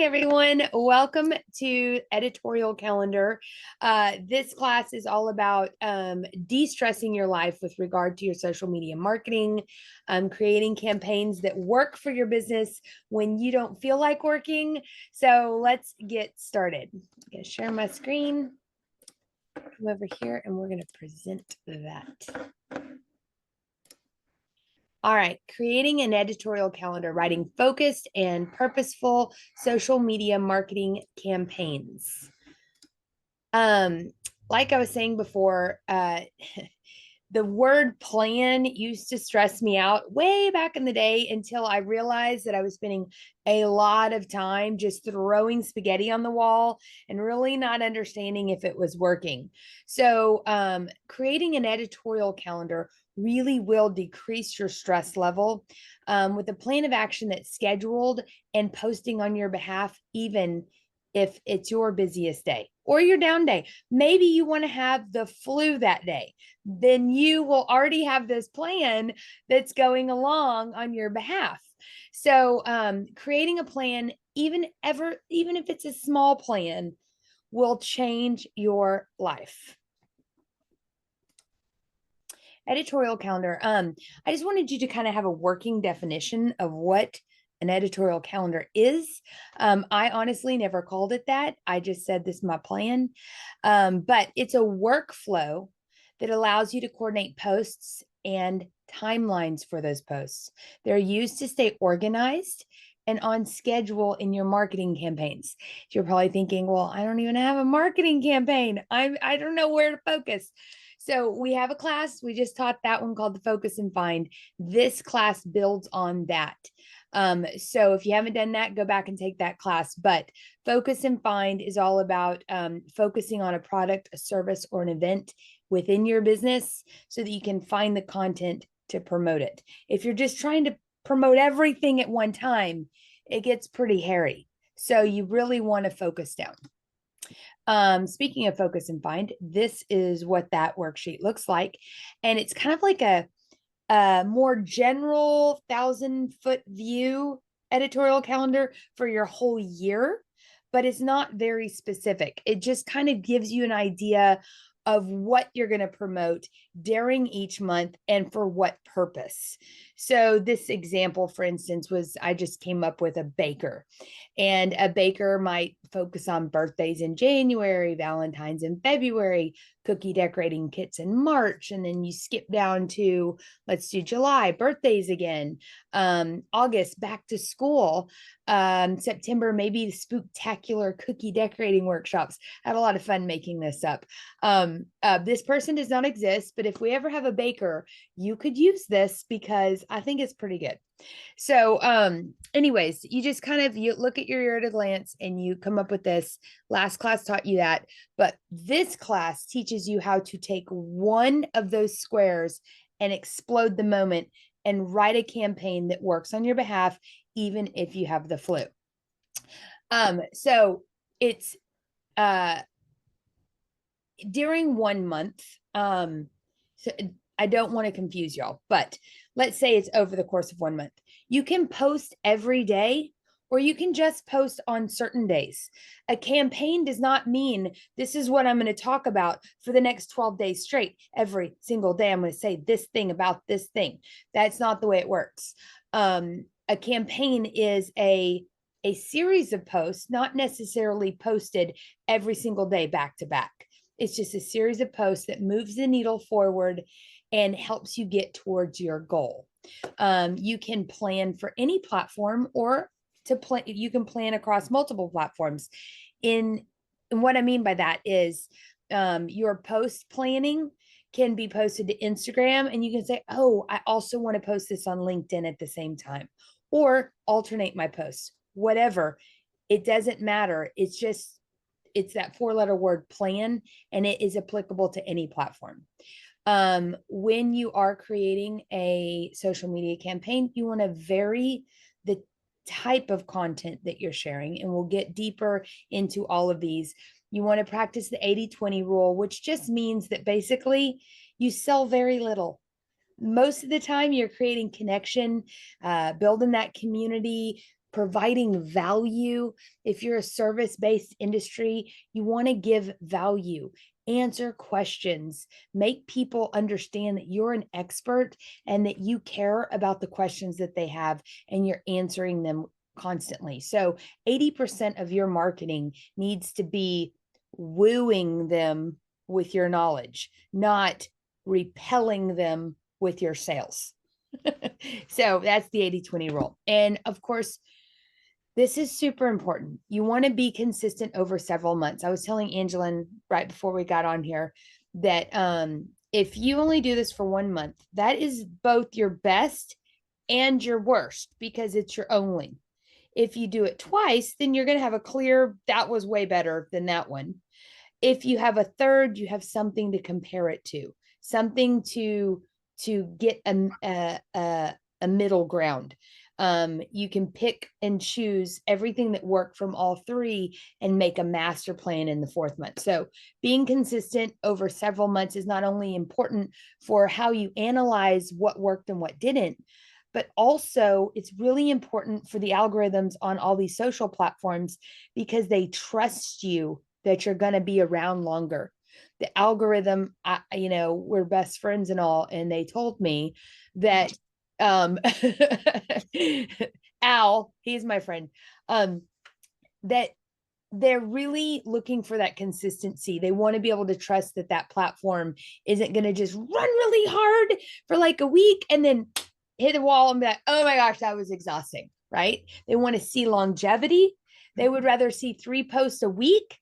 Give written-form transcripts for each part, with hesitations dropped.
everyone. Welcome to Editorial Calendar. This class is all about de-stressing your life with regard to your social media marketing, creating campaigns that work for your business when you don't feel like working. So let's get started. I'm going to share my screen. Come over here and we're going to present that. All right, creating an editorial calendar, writing focused and purposeful social media marketing campaigns. Like I was saying before, the word plan used to stress me out way back in the day until I realized that I was spending a lot of time just throwing spaghetti on the wall and really not understanding if it was working. So creating an editorial calendar really will decrease your stress level with a plan of action that's scheduled and posting on your behalf, even if it's your busiest day or your down day. Maybe you want to have the flu that day. Then you will already have this plan that's going along on your behalf. So creating a plan, even if it's a small plan, will change your life. Editorial calendar. I just wanted you to kind of have a working definition of what an editorial calendar is. I honestly never called it that. I just said this is my plan. But it's a workflow that allows you to coordinate posts and timelines for those posts. They're used to stay organized and on schedule in your marketing campaigns. You're probably thinking, well, I don't even have a marketing campaign. I don't know where to focus. So we have a class. We just taught that one called the Focus and Find. This class builds on that. So if you haven't done that, go back and take that class. But Focus and Find is all about focusing on a product, a service, or an event within your business so that you can find the content to promote it. If you're just trying to promote everything at one time, it gets pretty hairy. So you really want to focus down. Speaking of Focus and Find, this is what that worksheet looks like. And it's kind of like a more general 1,000-foot view editorial calendar for your whole year, but it's not very specific. It just kind of gives you an idea of what you're going to promote during each month and for what purpose. So this example, for instance, was I just came up with a baker, and a baker might focus on birthdays in January, Valentine's in February, cookie decorating kits in March, and then you skip down to, let's do July, birthdays again, August, back to school, September, maybe spooktacular cookie decorating workshops. I had a lot of fun making this up. This person does not exist, but if we ever have a baker, you could use this because I think it's pretty good. So anyways, you just kind of, you look at your year at a glance and you come up with this. Last class taught you that, but this class teaches you how to take one of those squares and explode the moment and write a campaign that works on your behalf, even if you have the flu. So it's during 1 month. So I don't want to confuse y'all, but let's say it's over the course of 1 month. You can post every day, or you can just post on certain days. A campaign does not mean this is what I'm going to talk about for the next 12 days straight. Every single day, I'm going to say this thing about this thing. That's not the way it works. A campaign is a series of posts, not necessarily posted every single day back to back. It's just a series of posts that moves the needle forward and helps you get towards your goal. You can plan for any platform, or you can plan across multiple platforms. And what I mean by that is your post planning can be posted to Instagram, and you can say, oh, I also want to post this on LinkedIn at the same time, or alternate my posts, whatever. It doesn't matter. It's that 4-letter word plan, and it is applicable to any platform. When you are creating a social media campaign, you want to vary the type of content that you're sharing, and we'll get deeper into all of these. You want to practice the 80-20 rule, which just means that basically you sell very little. Most of the time you're creating connection, building that community, providing value. If you're a service-based industry, you want to give value, answer questions, make people understand that you're an expert and that you care about the questions that they have and you're answering them constantly. So 80% of your marketing needs to be wooing them with your knowledge, not repelling them with your sales. So that's the 80-20 rule. And of course, this is super important. You want to be consistent over several months. I was telling Angelin right before we got on here that if you only do this for 1 month, that is both your best and your worst because it's your only. If you do it twice, then you're going to have a clear, that was way better than that one. If you have a third, you have something to compare it to, something to get a middle ground. You can pick and choose everything that worked from all three and make a master plan in the fourth month. So being consistent over several months is not only important for how you analyze what worked and what didn't, but also it's really important for the algorithms on all these social platforms because they trust you that you're going to be around longer. The algorithm, we're best friends and all, and they told me that Al, he's my friend, that they're really looking for that consistency. They want to be able to trust that that platform isn't going to just run really hard for like a week and then hit the wall and be like, oh my gosh, that was exhausting, right? They want to see longevity. They would rather see 3 posts a week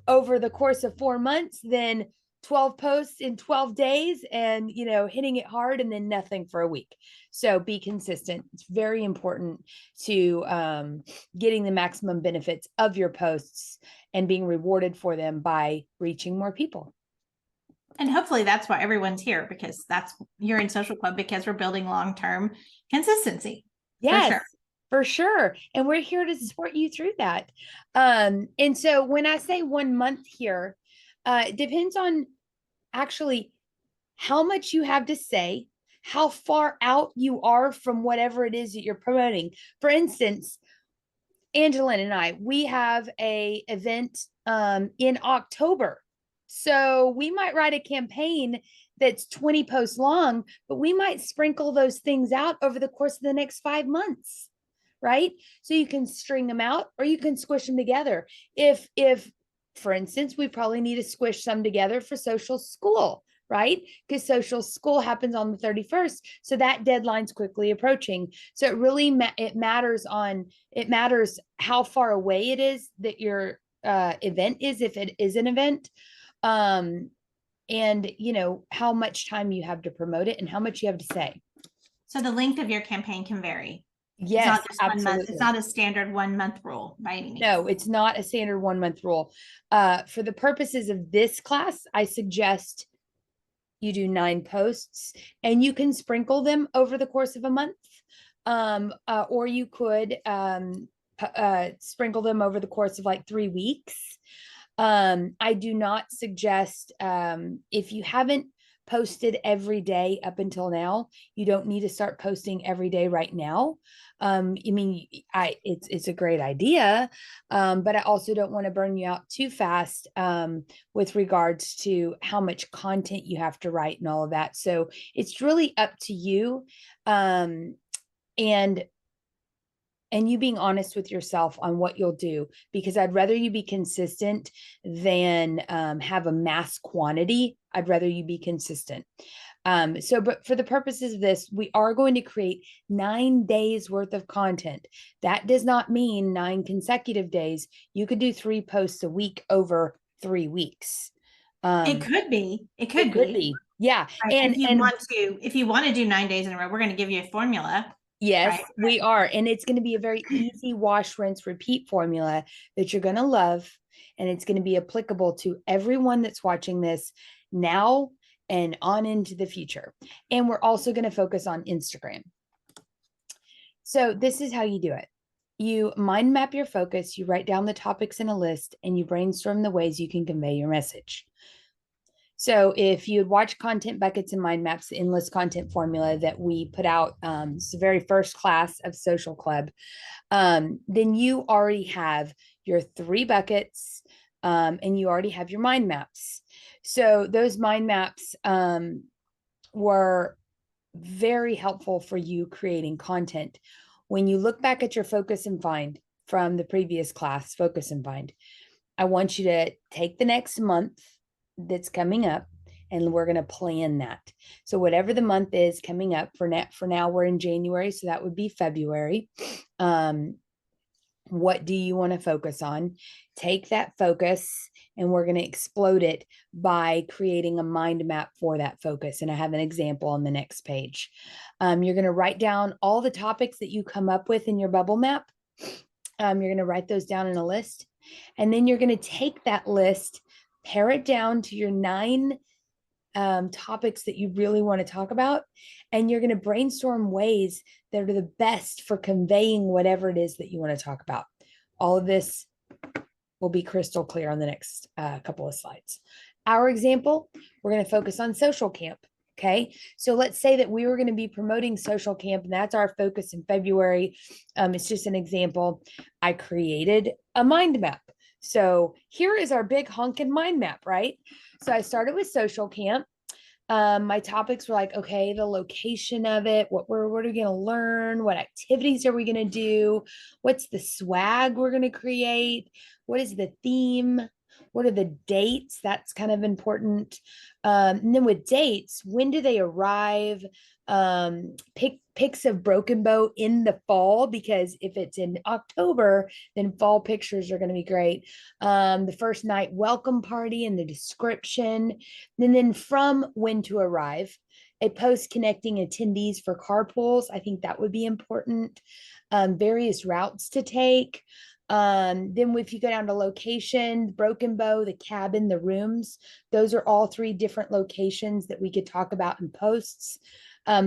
over the course of 4 months than 12 posts in 12 days and, hitting it hard and then nothing for a week. So be consistent. It's very important to getting the maximum benefits of your posts and being rewarded for them by reaching more people. And hopefully that's why everyone's here, because you're in Social Club because we're building long-term consistency. Yes, for sure. And we're here to support you through that. And so when I say 1 month here, it depends on actually how much you have to say, how far out you are from whatever it is that you're promoting. For instance, Angelin and I, we have a event in October. So we might write a campaign that's 20 posts long, but we might sprinkle those things out over the course of the next 5 months, right? So you can string them out or you can squish them together. If for instance, we probably need to squish some together for social school, right? Because social school happens on the 31st. So that deadline's quickly approaching. So it really matters how far away it is that your event is, if it is an event. And how much time you have to promote it and how much you have to say. So the length of your campaign can vary. Yes, it's not just absolutely. 1 month. It's not a standard 1 month rule by any means. No, it's not a standard 1 month rule. For the purposes of this class, I suggest you do 9 posts and you can sprinkle them over the course of a month. Or you could sprinkle them over the course of like 3 weeks. I do not suggest, if you haven't posted every day up until now, you don't need to start posting every day right now. It's a great idea, but I also don't want to burn you out too fast with regards to how much content you have to write and all of that. So it's really up to you, and you being honest with yourself on what you'll do, because I'd rather you be consistent than have a mass quantity. I'd rather you be consistent. But for the purposes of this, we are going to create 9 days worth of content. That does not mean 9 consecutive days. You could do 3 posts a week over 3 weeks. It could be. It could be. Yeah. Right. And if you want to do 9 days in a row, we're going to give you a formula. Yes, right. We are. And it's going to be a very easy wash, rinse, repeat formula that you're going to love. And it's going to be applicable to everyone that's watching this now and on into the future. And we're also going to focus on Instagram. So this is how you do it. You mind map your focus, you write down the topics in a list, and you brainstorm the ways you can convey your message. So if you had watched Content Buckets and Mind Maps, the endless content formula that we put out, it's the very first class of Social Club, then you already have your 3 buckets, and you already have your mind maps. So those mind maps were very helpful for you creating content. When you look back at your focus and find from the previous class, focus and find, I want you to take the next month that's coming up, and we're going to plan that. So whatever the month is coming up for now we're in January, so that would be February. What do you want to focus on? Take that focus, and we're going to explode it by creating a mind map for that focus. And I have an example on the next page. You're going to write down all the topics that you come up with in your bubble map. You're going to write those down in a list. And then you're going to take that list, pare it down to your 9 topics that you really want to talk about. And you're going to brainstorm ways that are the best for conveying whatever it is that you want to talk about. All of this will be crystal clear on the next couple of slides. Our example, we're going to focus on social camp. Okay, so let's say that we were going to be promoting social camp, and that's our focus in February. It's just an example. I created a mind map. So here is our big honking mind map, right? So I started with social camp. My topics were like, okay, the location of it, what are we going to learn? What activities are we going to do? What's the swag we're going to create? What is the theme? What are the dates? That's kind of important. And then with dates, when do they arrive? Pics of Broken Bow in the fall, because if it's in October, then fall pictures are going to be great. The first night welcome party and the description. And then from when to arrive, a post connecting attendees for carpools. I think that would be important. Various routes to take. Then if you go down to location, Broken Bow, the cabin, the rooms, those are all 3 different locations that we could talk about in posts.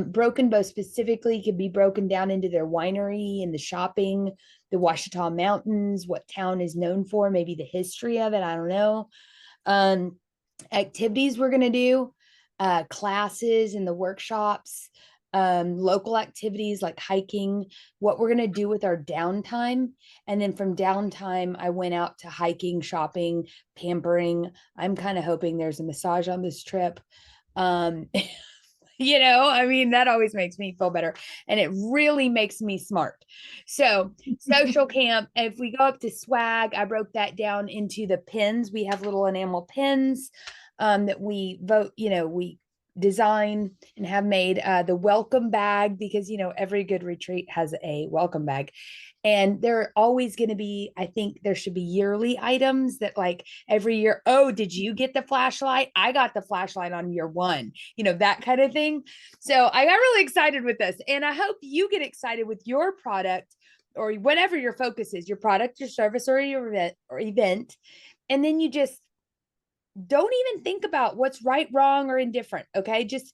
Broken Bow specifically could be broken down into their winery and the shopping, the Ouachita Mountains, what town is known for, maybe the history of it. I don't know. Activities we're going to do, classes and the workshops, local activities like hiking, what we're going to do with our downtime. And then from downtime, I went out to hiking, shopping, pampering. I'm kind of hoping there's a massage on this trip. I mean, that always makes me feel better, and it really makes me smart. So social camp, if we go up to swag, I broke that down into the pins. We have little enamel pins that we we design and have made, the welcome bag, because every good retreat has a welcome bag. And they're always going to be, I think there should be yearly items that, like, every year, oh, did you get the flashlight? I got the flashlight on year 1, that kind of thing. So I got really excited with this, and I hope you get excited with your product, or whatever your focus is, your product, your service, or your event. And then you just don't even think about what's right, wrong, or indifferent. Okay. Just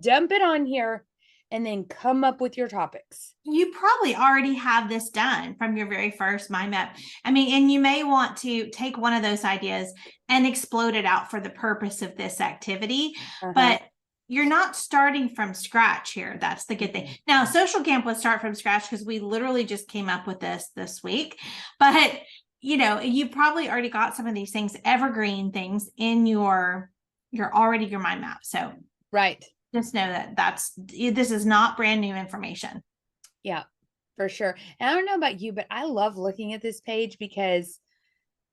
dump it on here and then come up with your topics. You probably already have this done from your very first mind map. I mean, and you may want to take one of those ideas and explode it out for the purpose of this activity, but you're not starting from scratch here. That's the good thing. Now, social camp would start from scratch because we literally just came up with this week, but you probably already got some of these things, evergreen things in your mind map. So right. Just know that this is not brand new information. Yeah, for sure. And I don't know about you, but I love looking at this page because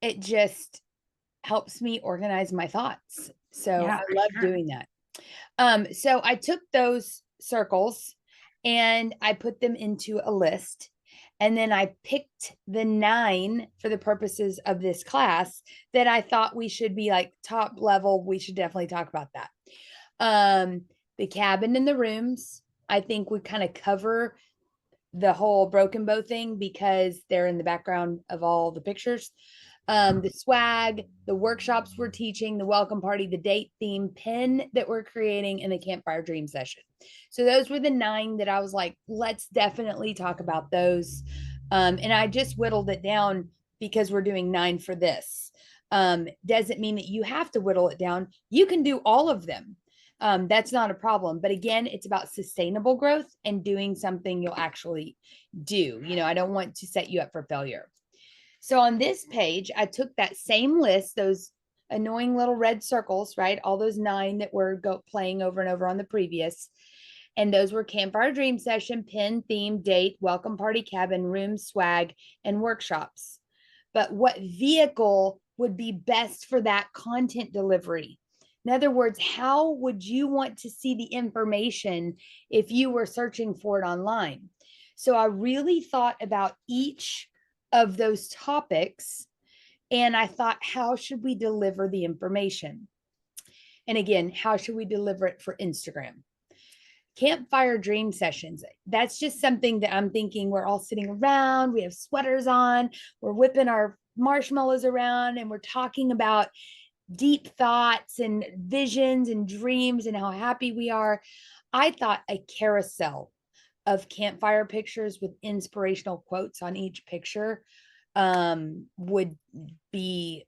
it just helps me organize my thoughts. So I love doing that. So I took those circles and I put them into a list. And then I picked the 9 for the purposes of this class that I thought we should be like top level. We should definitely talk about that. The cabin and the rooms, I think we kind of cover the whole Broken Bow thing because they're in the background of all the pictures. The swag, the workshops we're teaching, the welcome party, the date theme pin that we're creating, and the campfire dream session. So those were the 9 that I was like, let's definitely talk about those. And I just whittled it down because we're doing 9 for this. Doesn't mean that you have to whittle it down. You can do all of them. That's not a problem. But again, it's about sustainable growth and doing something you'll actually do. I don't want to set you up for failure. So on this page, I took that same list, those annoying little red circles, right? All those 9 that were playing over and over on the previous. And those were campfire dream session, pin, theme, date, welcome party, cabin, room, swag, and workshops. But what vehicle would be best for that content delivery? In other words, how would you want to see the information if you were searching for it online? So I really thought about each of those topics, and I thought, how should we deliver the information? And again, how should we deliver it for Instagram? Campfire dream sessions. That's just something that I'm thinking we're all sitting around, we have sweaters on, we're whipping our marshmallows around, and we're talking about deep thoughts and visions and dreams and how happy we are. I thought a carousel of campfire pictures with inspirational quotes on each picture would be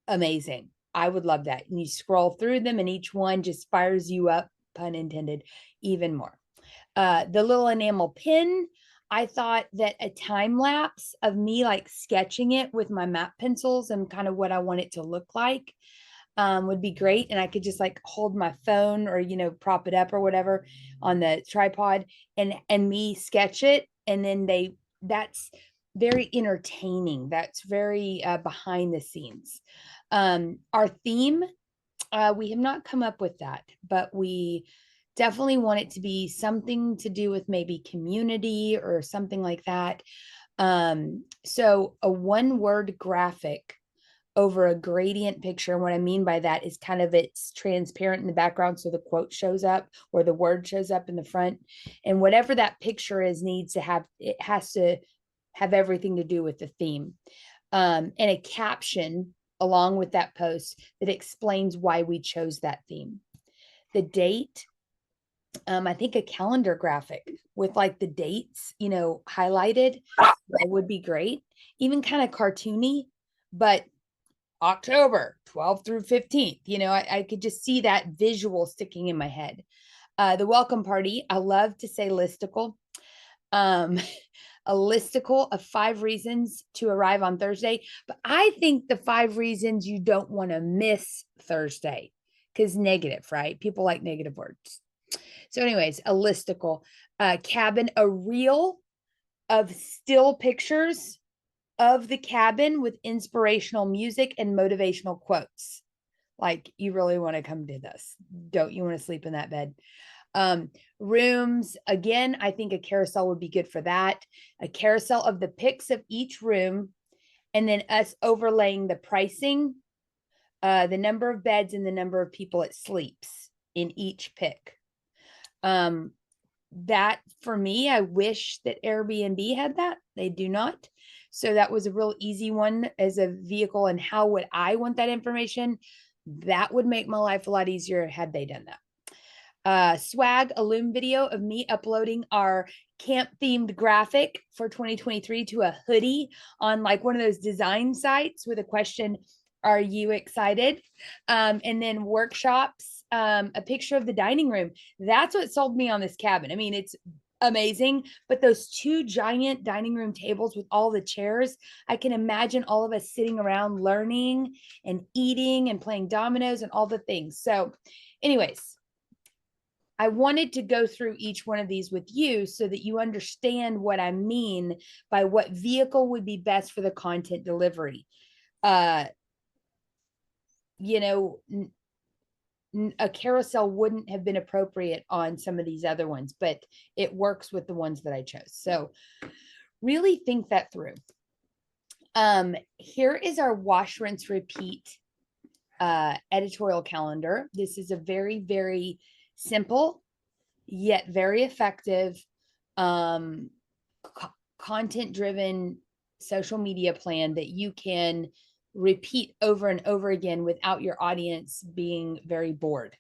amazing. I would love that. And you scroll through them and each one just fires you up, pun intended, even more. The little enamel pin, I thought that a time lapse of me like sketching it with my map pencils and kind of what I want it to look like would be great. And I could just like hold my phone or, prop it up or whatever on the tripod and me sketch it. And then that's very entertaining. That's very behind the scenes. Our theme, we have not come up with that, but we definitely want it to be something to do with maybe community or something like that. So a 1-word graphic over a gradient picture. And what I mean by that is kind of it's transparent in the background. So the quote shows up or the word shows up in the front. And whatever that picture is it has to have everything to do with the theme. And a caption along with that post that explains why we chose that theme. The date, I think a calendar graphic with like the dates, highlighted would be great. Even kind of cartoony, but October 12th through 15th. I could just see that visual sticking in my head. The welcome party, I love to say listicle. A listicle of 5 reasons to arrive on Thursday. But I think the 5 reasons you don't want to miss Thursday, because negative, right? People like negative words. So anyways, a listicle, cabin, a reel of still pictures of the cabin with inspirational music and motivational quotes. Like, you really want to come to this. Don't you want to sleep in that bed? Rooms, again, I think a carousel would be good for that. A carousel of the pics of each room, and then us overlaying the pricing, the number of beds, and the number of people it sleeps in each pic. That for me, I wish that Airbnb had that. They do not. So that was a real easy one as a vehicle. And how would I want that information? That would make my life a lot easier had they done that. Swag, a Loom video of me uploading our camp themed graphic for 2023 to a hoodie on like one of those design sites with a question, are you excited? And then workshops, a picture of the dining room. That's what sold me on this cabin. I mean, it's amazing, but those 2 giant dining room tables with all the chairs, I can imagine all of us sitting around learning and eating and playing dominoes and all the things. So anyways, I wanted to go through each one of these with you so that you understand what I mean by what vehicle would be best for the content delivery. A carousel wouldn't have been appropriate on some of these other ones, but it works with the ones that I chose. So really think that through. Here is our wash, rinse, repeat editorial calendar. This is a very, very simple yet very effective content driven social media plan that you can repeat over and over again without your audience being very bored.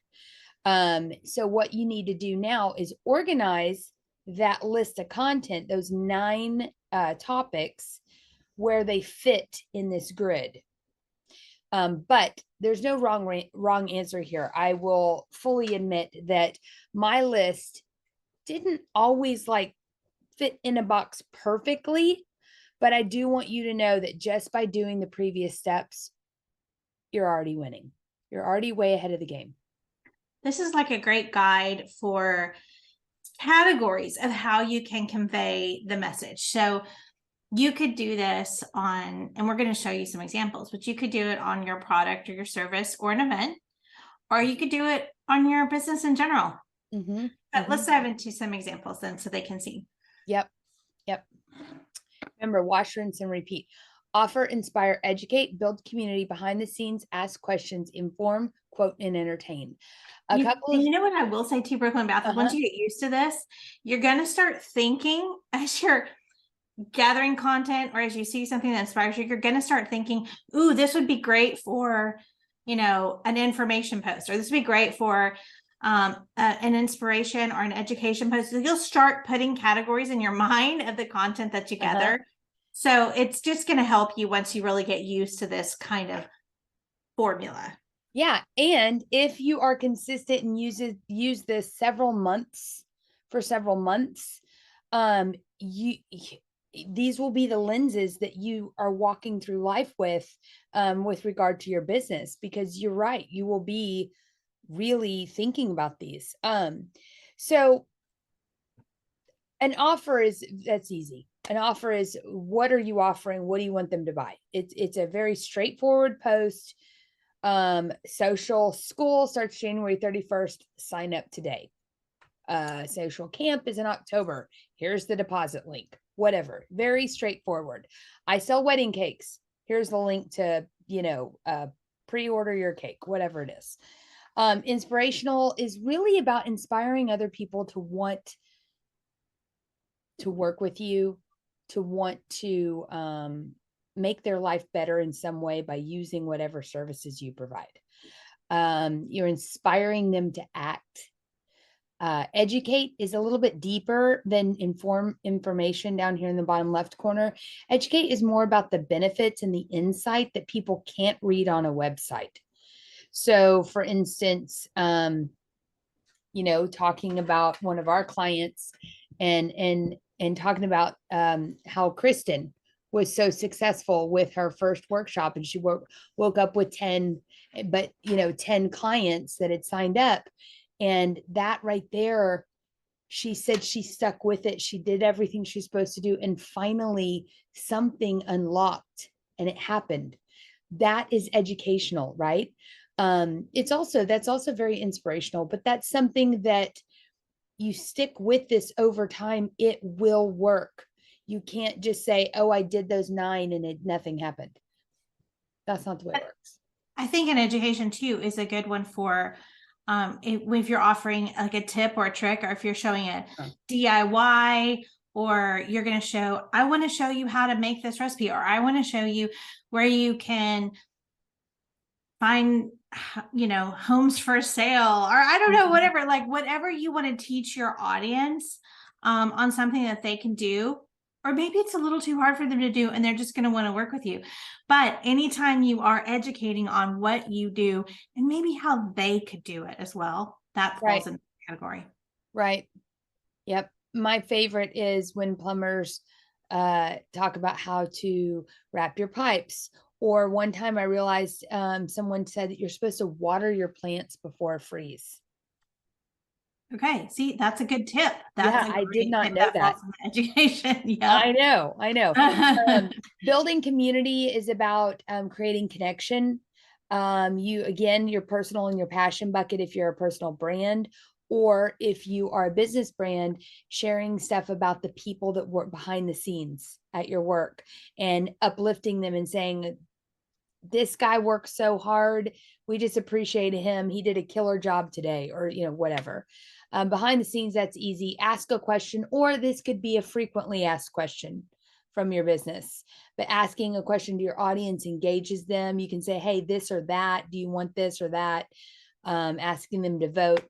So what you need to do now is organize that list of content, those 9 topics, where they fit in this grid. But there's no wrong answer here. I will fully admit that my list didn't always like fit in a box perfectly, but I do want you to know that just by doing the previous steps, you're already winning. You're already way ahead of the game. This is like a great guide for categories of how you can convey the message. So you could do this on, and we're going to show you some examples, but you could do it on your product or your service or an event, or you could do it on your business in general. Mm-hmm. But let's dive into some examples then so they can see. Yep. Yep. Remember, wash, rinse, and repeat. Offer, inspire, educate, build community behind the scenes, ask questions, inform, quote, and entertain. You know what I will say to Brooklyn Beth, once you get used to this, you're going to start thinking as you're gathering content or as you see something that inspires you, you're going to start thinking, ooh, this would be great for, an information post, or this would be great for an inspiration or an education post. So you'll start putting categories in your mind of the content that you gather. So it's just going to help you once you really get used to this kind of formula. Yeah. And if you are consistent and use this for several months, these will be the lenses that you are walking through life with regard to your business, because you're right, you will be really thinking about these. So an offer that's easy. An offer is, what are you offering? What do you want them to buy? It's a very straightforward post. Social school starts January 31st. Sign up today. Social camp is in October. Here's the deposit link. Whatever. Very straightforward. I sell wedding cakes. Here's the link to, pre-order your cake, whatever it is. Inspirational is really about inspiring other people to want to work with you, to want to make their life better in some way by using whatever services you provide. You're inspiring them to act. Educate is a little bit deeper than information down here in the bottom left corner. Educate is more about the benefits and the insight that people can't read on a website. So for instance, talking about one of our clients and talking about how Kristen was so successful with her first workshop, and she woke up with 10 clients that had signed up. And that right there, she said she stuck with it. She did everything she's supposed to do. And finally, something unlocked and it happened. That is educational, right? That's also very inspirational, but that's something that you stick with this over time, it will work. You can't just say, oh, I did those 9 and nothing happened. That's not the way it works. I think an education too is a good one for if you're offering like a tip or a trick, or if you're showing a DIY, or you're going to show, I want to show you how to make this recipe, or I want to show you where you can find, homes for sale, or I don't know, whatever, like whatever you want to teach your audience on something that they can do. Or maybe it's a little too hard for them to do and they're just going to want to work with you. But anytime you are educating on what you do and maybe how they could do it as well, that falls in the category. Right. Yep. My favorite is when plumbers talk about how to wrap your pipes. Or one time I realized someone said that you're supposed to water your plants before a freeze. Okay, see, that's a good tip. I did not know that. Education. Yeah, I know. Building community is about creating connection. Your personal and your passion bucket if you're a personal brand, or if you are a business brand, sharing stuff about the people that work behind the scenes at your work and uplifting them and saying, this guy works so hard. We just appreciate him. He did a killer job today, or, whatever. Behind the scenes, that's easy. Ask a question, or this could be a frequently asked question from your business. But asking a question to your audience engages them. You can say, hey, this or that. Do you want this or that? Asking them to vote.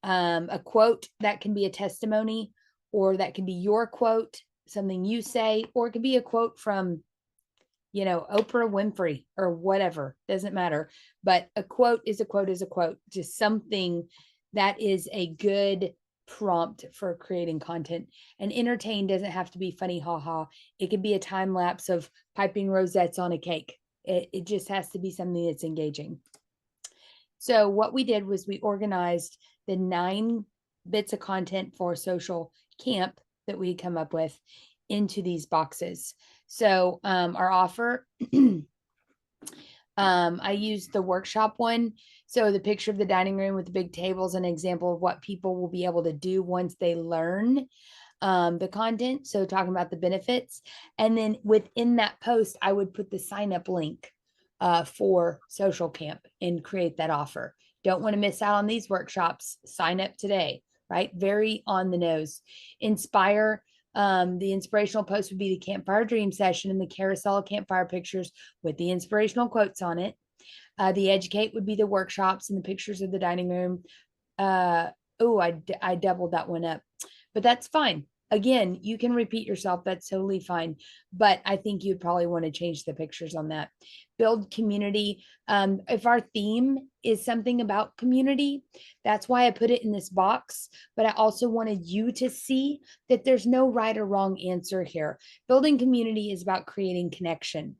A quote that can be a testimony, or that can be your quote, something you say, or it could be a quote from Oprah Winfrey or whatever, doesn't matter. But a quote is a quote is a quote, just something that is a good prompt for creating content. And entertain doesn't have to be funny, haha. It could be a time lapse of piping rosettes on a cake. It just has to be something that's engaging. So what we did was we organized the 9 bits of content for social camp that we come up with into these boxes. So our offer, I used the workshop one. So the picture of the dining room with the big tables, an example of what people will be able to do once they learn the content. So talking about the benefits. And then within that post, I would put the sign up link for social camp and create that offer. Don't want to miss out on these workshops. Sign up today, right? Very on the nose. Inspire. The inspirational post would be the campfire dream session and the carousel of campfire pictures with the inspirational quotes on it. The educate would be the workshops and the pictures of the dining room. I doubled that one up, but that's fine. Again, you can repeat yourself. That's totally fine. But I think you'd probably want to change the pictures on that. Build community. If our theme is something about community, that's why I put it in this box. But I also wanted you to see that there's no right or wrong answer here. Building community is about creating connection.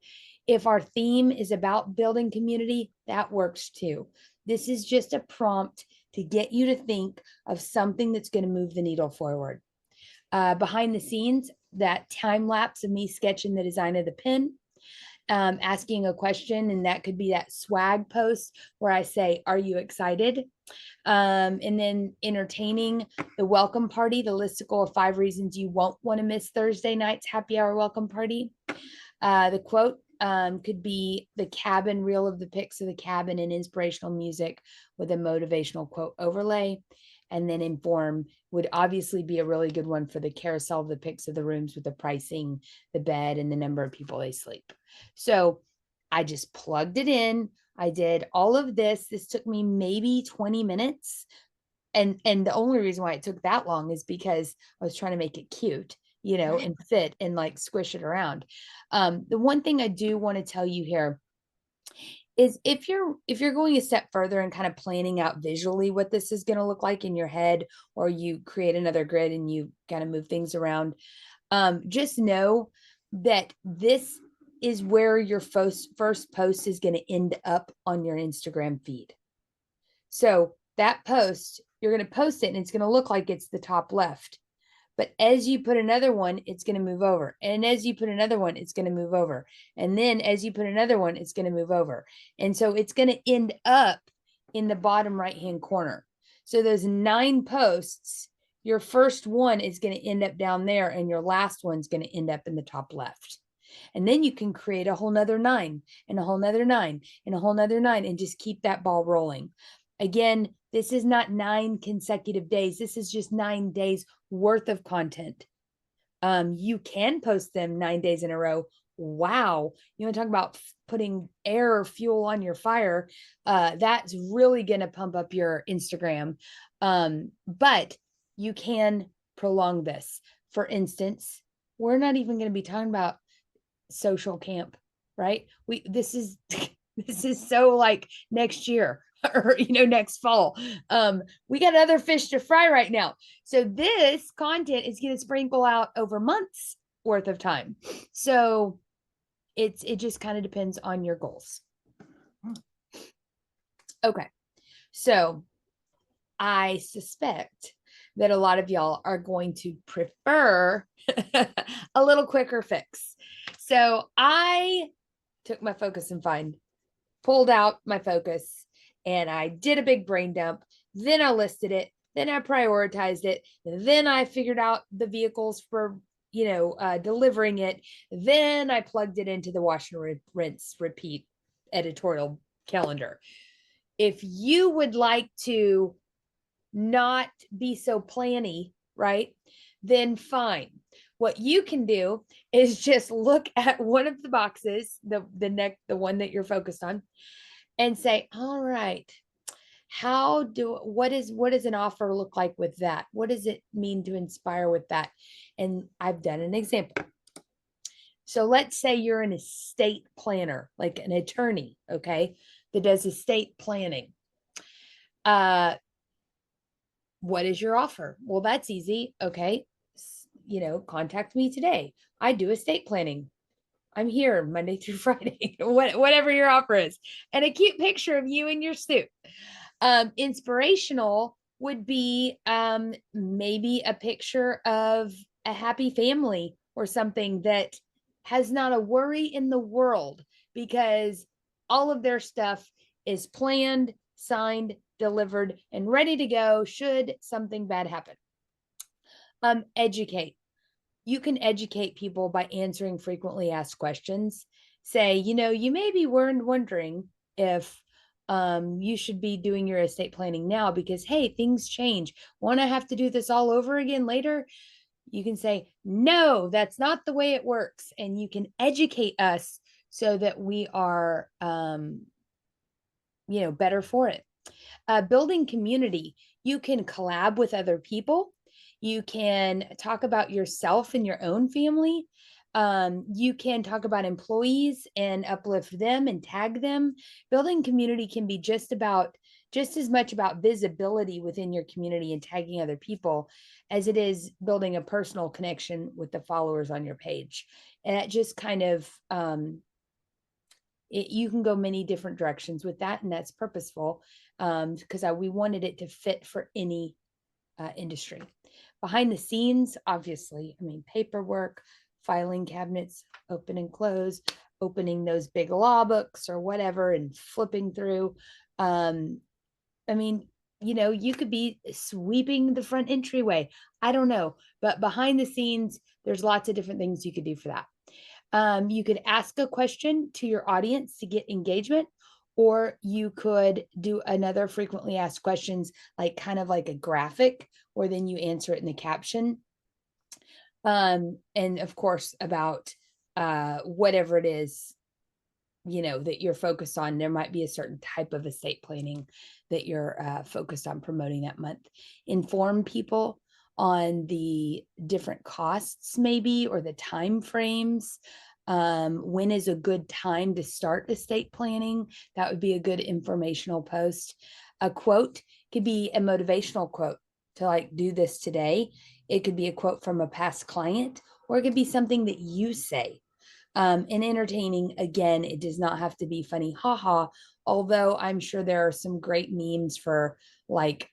If our theme is about building community, that works too. This is just a prompt to get you to think of something that's going to move the needle forward. Behind the scenes, that time lapse of me sketching the design of the pin, asking a question, and that could be that swag post where I say, "Are you excited?" And then entertaining the welcome party, the listicle of 5 reasons you won't want to miss Thursday night's happy hour welcome party. The quote could be the cabin reel of the pics of the cabin and inspirational music with a motivational quote overlay. And then inform would obviously be a really good one for the carousel of the pics of the rooms with the pricing, the bed, and the number of people they sleep. So I just plugged it in. I did all of this. This took me maybe 20 minutes. And the only reason why it took that long is because I was trying to make it cute, and fit and like squish it around. The one thing I do want to tell you here is if you're going a step further and kind of planning out visually what this is going to look like in your head, or you create another grid and you kind of move things around, just know that this is where your first post is going to end up on your Instagram feed. So that post, you're going to post it and it's going to look like it's the top left. But as you put another one, it's going to move over. And as you put another one, it's going to move over. And then as you put another one, it's going to move over. And so it's going to end up in the bottom right-hand corner. So those 9 posts, your first one is going to end up down there and your last one's going to end up in the top left. And then you can create a whole nother 9 and a whole nother 9 and a whole nother 9 and just keep that ball rolling. Again, this is not 9 consecutive days. This is just 9 days worth of content. You can post them 9 days in a row. Wow. You want to talk about putting air or fuel on your fire? That's really going to pump up your Instagram. But you can prolong this. For instance, we're not even going to be talking about social camp, right? This is so like next year or next fall. We got other fish to fry right now. So this content is going to sprinkle out over months worth of time. So it just kind of depends on your goals. Okay. So I suspect that a lot of y'all are going to prefer a little quicker fix. So I took my focus and find, pulled out my focus, and I did a big brain dump. Then I listed it. Then I prioritized it. Then I figured out the vehicles for, delivering it. Then I plugged it into the wash and rinse, repeat editorial calendar. If you would like to not be so planny, right? Then fine. What you can do is just look at one of the boxes, the one that you're focused on, and say, all right, what does an offer look like with that? What does it mean to inspire with that? And I've done an example. So let's say you're an estate planner, like an attorney, okay, that does estate planning. Uh, what is your offer? Well, that's easy. Okay. Contact me today. I do estate planning. I'm here Monday through Friday, whatever your offer is, and a cute picture of you in your suit. Inspirational would be maybe a picture of a happy family or something that has not a worry in the world because all of their stuff is planned, signed, delivered, and ready to go should something bad happen. Educate. You can educate people by answering frequently asked questions. Say, you may be wondering if you should be doing your estate planning now because, hey, things change. Want to have to do this all over again later? You can say, no, that's not the way it works. And you can educate us so that we are, better for it. Building community, you can collab with other people. You can talk about yourself and your own family. You can talk about employees and uplift them and tag them. Building community can be just as much about visibility within your community and tagging other people as it is building a personal connection with the followers on your page. And that just kind of you can go many different directions with that, and that's purposeful because we wanted it to fit for any industry. Behind the scenes, obviously, paperwork, filing cabinets, open and close, opening those big law books or whatever, and flipping through. You could be sweeping the front entryway. I don't know, but behind the scenes, there's lots of different things you could do for that. You could ask a question to your audience to get engagement, or you could do another frequently asked questions, like kind of like a graphic, or then you answer it in the caption. And of course, about whatever it is, that you're focused on. There might be a certain type of estate planning that you're focused on promoting that month. Inform people on the different costs, maybe, or the time frames. When is a good time to start estate planning? That would be a good informational post. A quote could be a motivational quote to like do this today. It could be a quote from a past client, or it could be something that you say. And entertaining, again, it does not have to be funny, haha, although I'm sure there are some great memes for like,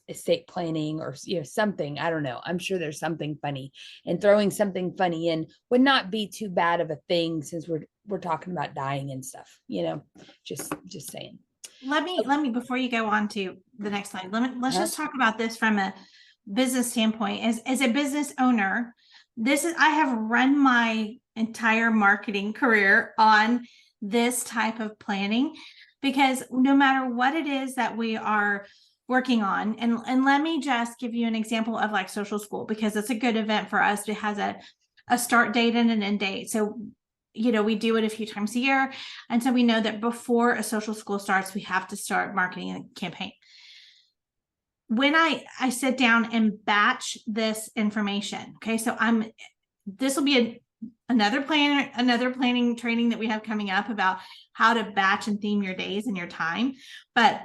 estate planning or, something. I don't know. I'm sure there's something funny, and throwing something funny in would not be too bad of a thing since we're talking about dying and stuff, just saying. Let me before you go on to the next slide, let's just talk about this from a business standpoint. As a business owner, I have run my entire marketing career on this type of planning, because no matter what it is that we are working on, and let me just give you an example of like social school, because it's a good event for us. It has a start date and an end date. So we do it a few times a year. And so we know that before a social school starts, we have to start marketing a campaign. When I sit down and batch this information, okay, so this will be another planning training that we have coming up about how to batch and theme your days and your time. But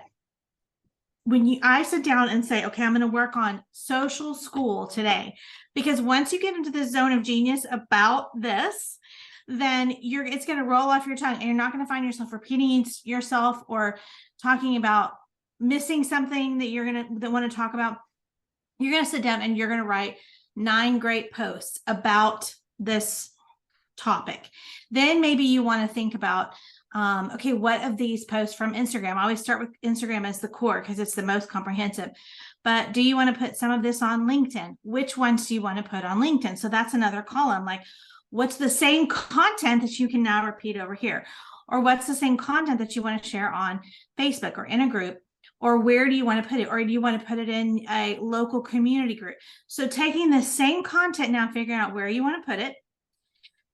when I sit down and say, okay, I'm going to work on social school today, because once you get into the zone of genius about this, then it's going to roll off your tongue, and you're not going to find yourself repeating yourself or talking about missing something that want to talk about. You're going to sit down and you're going to write 9 great posts about this topic. Then maybe you want to think about, okay, what of these posts from Instagram? I always start with Instagram as the core because it's the most comprehensive. But do you want to put some of this on LinkedIn? Which ones do you want to put on LinkedIn? So that's another column. Like, what's the same content that you can now repeat over here? Or what's the same content that you want to share on Facebook or in a group? Or where do you want to put it? Or do you want to put it in a local community group? So taking the same content now, figuring out where you want to put it.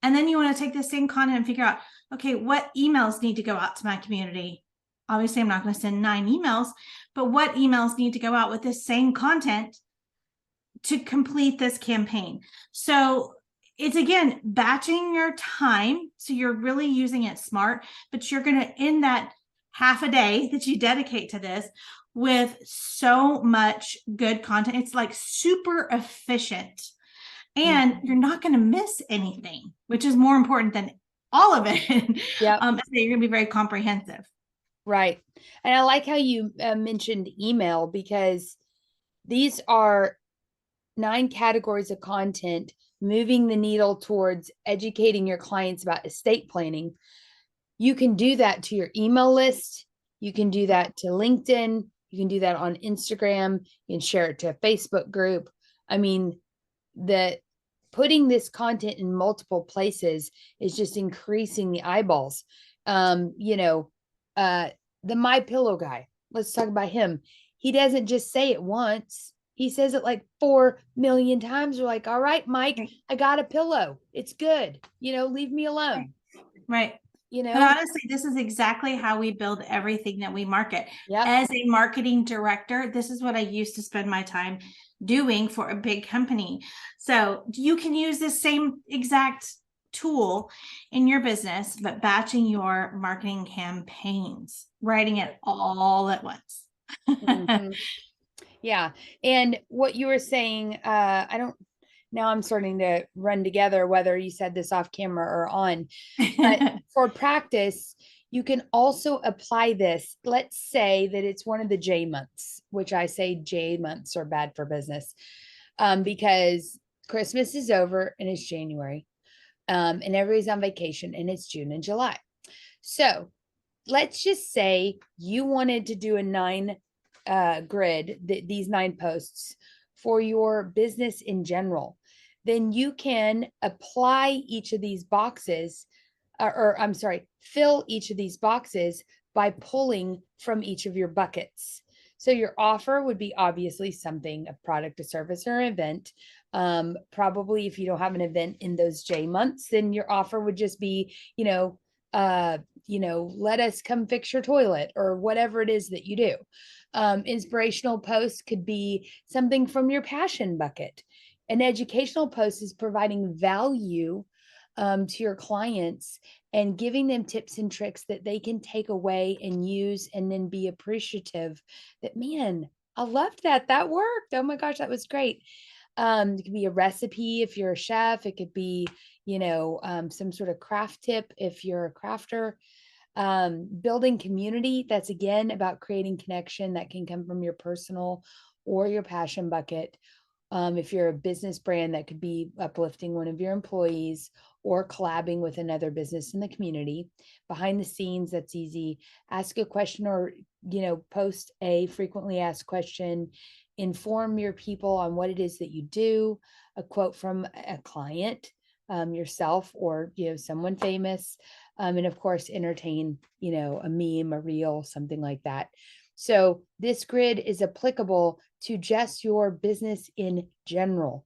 And then you want to take the same content and figure out, okay, what emails need to go out to my community? Obviously, I'm not going to send 9 emails, but what emails need to go out with this same content to complete this campaign? So it's again batching your time. So you're really using it smart, but you're going to end that half a day that you dedicate to this with so much good content. It's like super efficient, and you're not going to miss anything, which is more important than all of it. Yep. So you're going to be very comprehensive. Right. And I like how you mentioned email, because these are 9 categories of content moving the needle towards educating your clients about estate planning. You can do that to your email list. You can do that to LinkedIn. You can do that on Instagram. You can share it to a Facebook group. I mean, the putting this content in multiple places is just increasing the eyeballs. You know, the My Pillow guy. Let's talk about him. He doesn't just say it once. He says it like 4 million times. We're like, all right, Mike, I got a pillow. It's good. You know, leave me alone. Right. You And know? honestly, this is exactly how we build everything that we market. Yep. As a marketing director, this is what I used to spend my time doing for a big company. So you can use this same exact tool in your business, but batching your marketing campaigns, writing it all at once. Mhm. Yeah. And what you were saying, I don't, now I'm starting to run together whether you said this off camera or on, but for practice, you can also apply this. Let's say that it's one of the J months, which I say J months are bad for business, because Christmas is over and it's January, and everybody's on vacation and it's June and July. So let's just say you wanted to do a 9 grid, these 9 posts for your business in general. Then you can apply each of these boxes, or I'm sorry, fill each of these boxes by pulling from each of your buckets. So your offer would be obviously something, a product, a service, or an event. Probably if you don't have an event in those J months, then your offer would just be, let us come fix your toilet or whatever it is that you do. Inspirational posts could be something from your passion bucket. An educational post is providing value to your clients and giving them tips and tricks that they can take away and use and then be appreciative that, man, I loved that. That worked. Oh my gosh, that was great. It could be a recipe if you're a chef. It could be, some sort of craft tip if you're a crafter. Building community, that's again about creating connection that can come from your personal or your passion bucket. If you're a business brand, that could be uplifting one of your employees or collabing with another business in the community. Behind the scenes, that's easy. Ask a question or, post a frequently asked question. Inform your people on what it is that you do. A quote from a client, yourself, or, someone famous. And of course, entertain, a meme, a reel, something like that. So this grid is applicable to just your business in general.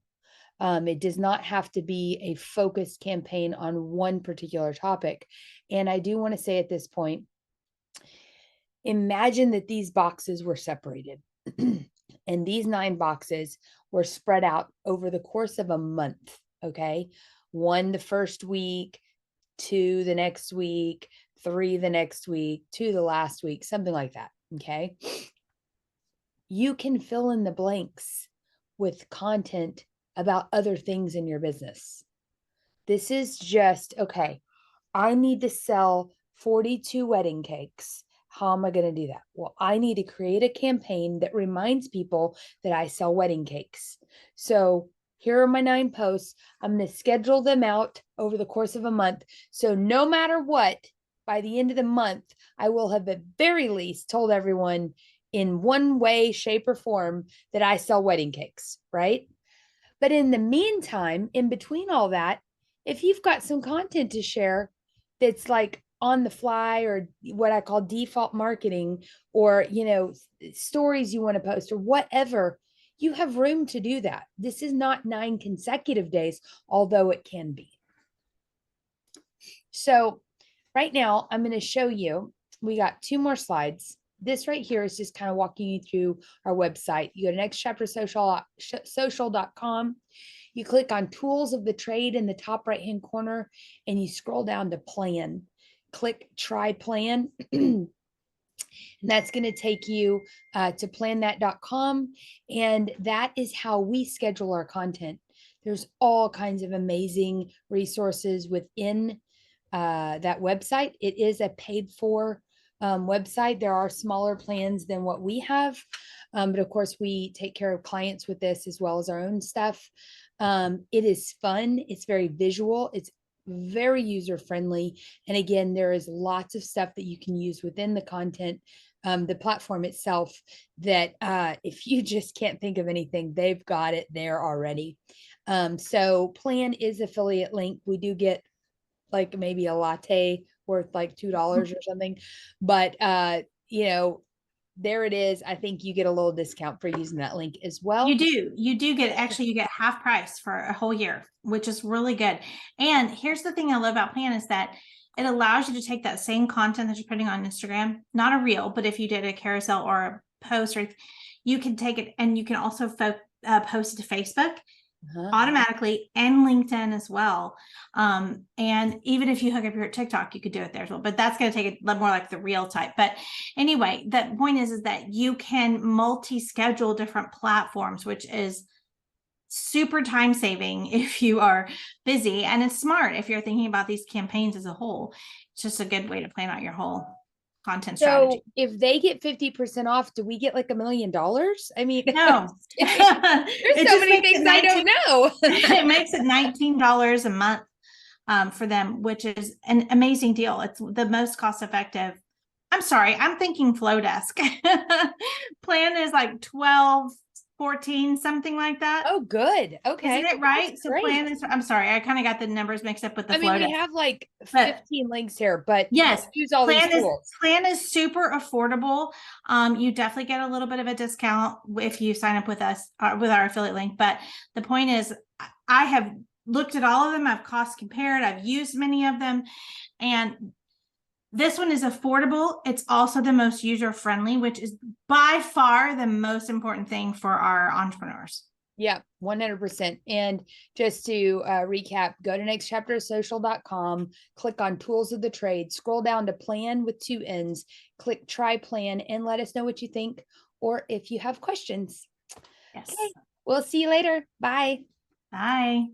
It does not have to be a focused campaign on one particular topic. And I do want to say at this point, imagine that these boxes were separated and these 9 boxes were spread out over the course of a month. Okay. 1 the first week, 2 the next week, 3 the next week, 2 the last week, something like that. Okay. You can fill in the blanks with content about other things in your business. This is just, okay, I need to sell 42 wedding cakes. How am I going to do that? Well, I need to create a campaign that reminds people that I sell wedding cakes. So here are my 9 posts. I'm going to schedule them out over the course of a month. So no matter what, by the end of the month, I will have at very least told everyone in one way, shape, or form that I sell wedding cakes, right? But in the meantime, in between all that, if you've got some content to share that's like on the fly or what I call default marketing, or, stories you want to post or whatever, you have room to do that. This is not 9 consecutive days, although it can be. So right now I'm going to show you, we got 2 more slides. This right here is just kind of walking you through our website. You go to nextchaptersocial.com. You click on tools of the trade in the top right-hand corner and you scroll down to plan. Click try plan. And that's going to take you to planthat.com. And that is how we schedule our content. There's all kinds of amazing resources within that website. It is a paid for website. There are smaller plans than what we have. But of course, we take care of clients with this as well as our own stuff. It is fun. It's very visual. It's very user friendly. And again, there is lots of stuff that you can use within the content, the platform itself, that if you just can't think of anything, they've got it there already. So Plan is affiliate link. We do get like maybe a latte worth like $2 or something, but there it is. I think you get a little discount for using that link as well. You do get, actually, you get half price for a whole year, which is really good. And here's the thing I love about Plan is that it allows you to take that same content that you're putting on Instagram, not a reel, but if you did a carousel or a post, or you can take it and you can also post it to Facebook automatically and LinkedIn as well. And even if you hook up your TikTok, you could do it there as well, but that's going to take it more like the real type. But anyway, the point is that you can multi-schedule different platforms, which is super time saving if you are busy, and it's smart if you're thinking about these campaigns as a whole. It's just a good way to plan out your whole content strategy. So if they get 50% off, do we get like $1 million? I mean, no, there's so many things I don't know. It makes it $19 a month for them, which is an amazing deal. It's the most cost effective. I'm sorry, I'm thinking Flowdesk. Plan is like 12, 14, something like that. Oh, good. Okay. Isn't it right? That's So great. Plan is, I'm sorry, I kind of got the numbers mixed up with the I mean, we Flowdesk. have like 15 links here, but yes, use all these tools. Plan is super affordable. You definitely get a little bit of a discount if you sign up with us with our affiliate link. But the point is, I have looked at all of them. I've cost compared. I've used many of them, and this one is affordable. It's also the most user friendly, which is by far the most important thing for our entrepreneurs. Yeah, 100%. And just to recap, go to nextchaptersocial.com, click on tools of the trade, scroll down to plan with 2 N's, click try plan, and let us know what you think, or if you have questions. Yes. Okay. We'll see you later. Bye. Bye.